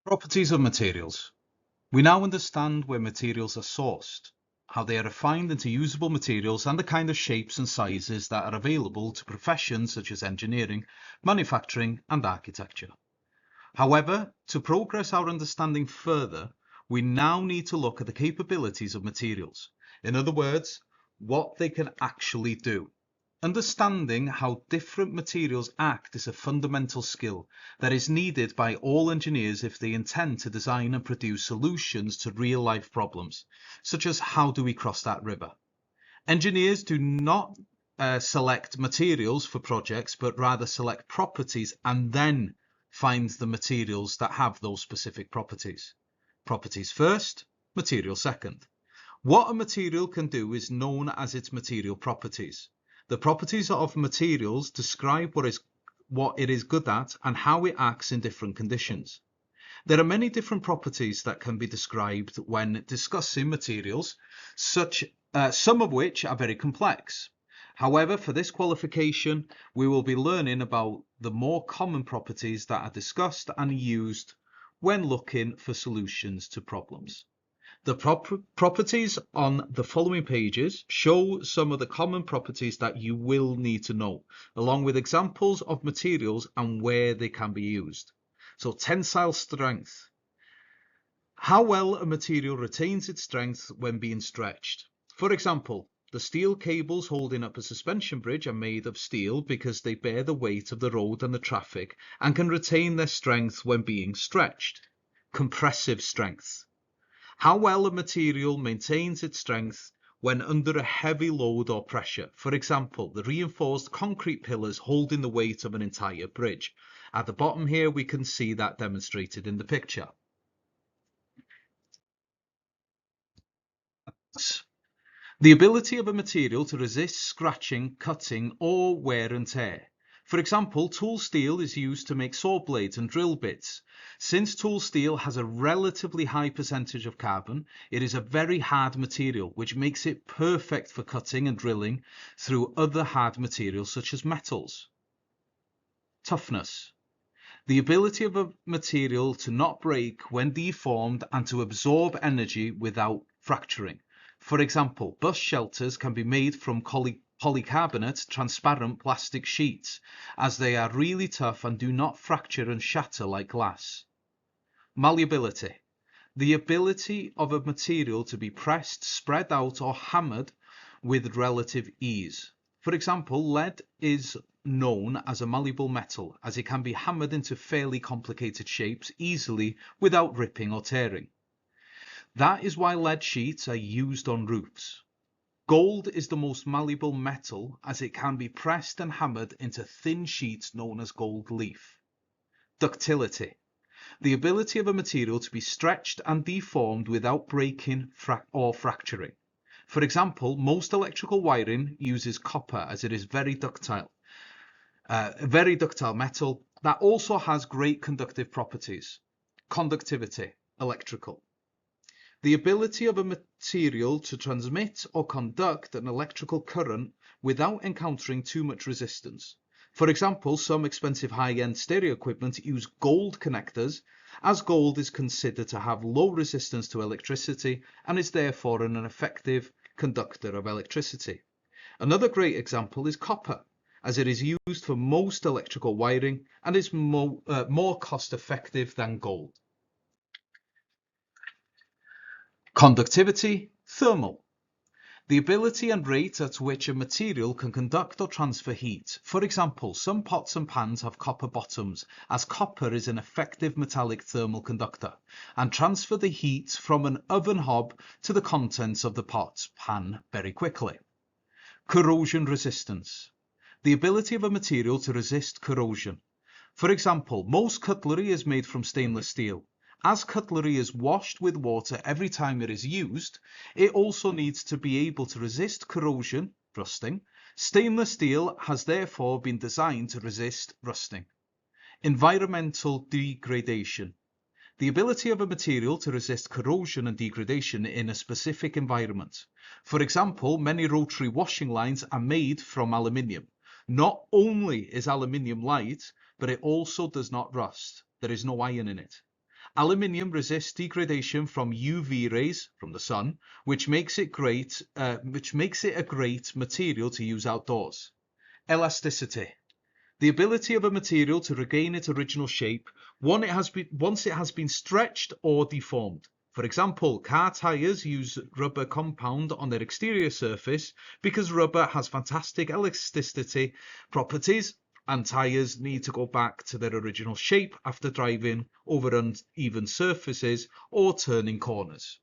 Properties of materials. We now understand where materials are sourced, how they are refined into usable materials, and the kind of shapes and sizes that are available to professions such as engineering, manufacturing, and architecture. However, to progress our understanding further, we now need to look at the capabilities of materials. In other words, what they can actually do. Understanding how different materials act is a fundamental skill that is needed by all engineers if they intend to design and produce solutions to real-life problems, such as how do we cross that river. Engineers do not select materials for projects, but rather select properties and then find the materials that have those specific properties. Properties first, materials second. What a material can do is known as its material properties. The properties of materials describe what it is good at and how it acts in different conditions. There are many different properties that can be described when discussing materials, some of which are very complex. However, for this qualification, we will be learning about the more common properties that are discussed and used when looking for solutions to problems. The properties on the following pages show some of the common properties that you will need to know, along with examples of materials and where they can be used. So, tensile strength. How well a material retains its strength when being stretched. For example, the steel cables holding up a suspension bridge are made of steel because they bear the weight of the road and the traffic and can retain their strength when being stretched. Compressive strength. How well a material maintains its strength when under a heavy load or pressure. For example, the reinforced concrete pillars holding the weight of an entire bridge. At the bottom here, we can see that demonstrated in the picture. The ability of a material to resist scratching, cutting, or wear and tear. For example, tool steel is used to make saw blades and drill bits. Since tool steel has a relatively high percentage of carbon, it is a very hard material, which makes it perfect for cutting and drilling through other hard materials such as metals. Toughness. The ability of a material to not break when deformed and to absorb energy without fracturing. For example, bus shelters can be made from polycarbonate transparent plastic sheets, as they are really tough and do not fracture and shatter like glass. Malleability. The ability of a material to be pressed, spread out, or hammered with relative ease. For example, lead is known as a malleable metal, as it can be hammered into fairly complicated shapes easily without ripping or tearing. That is why lead sheets are used on roofs. Gold is the most malleable metal, as it can be pressed and hammered into thin sheets known as gold leaf. Ductility. The ability of a material to be stretched and deformed without breaking or fracturing. For example, most electrical wiring uses copper, as it is very ductile metal that also has great conductive properties. Conductivity, electrical. The ability of a material to transmit or conduct an electrical current without encountering too much resistance. For example, some expensive high-end stereo equipment use gold connectors, as gold is considered to have low resistance to electricity and is therefore an effective conductor of electricity. Another great example is copper, as it is used for most electrical wiring and is more cost-effective than gold. Conductivity, thermal. The ability and rate at which a material can conduct or transfer heat. For example, some pots and pans have copper bottoms, as copper is an effective metallic thermal conductor, and transfer the heat from an oven hob to the contents of the pan very quickly. Corrosion resistance. The ability of a material to resist corrosion. For example, most cutlery is made from stainless steel. As cutlery is washed with water every time it is used, it also needs to be able to resist corrosion, rusting. Stainless steel has therefore been designed to resist rusting. Environmental degradation. The ability of a material to resist corrosion and degradation in a specific environment. For example, many rotary washing lines are made from aluminium. Not only is aluminium light, but it also does not rust. There is no iron in it. Aluminium resists degradation from UV rays from the sun, which makes it a great material to use outdoors. Elasticity. The ability of a material to regain its original shape once it has been stretched or deformed. For example, car tyres use rubber compound on their exterior surface because rubber has fantastic elasticity properties, and tyres need to go back to their original shape after driving over uneven surfaces or turning corners.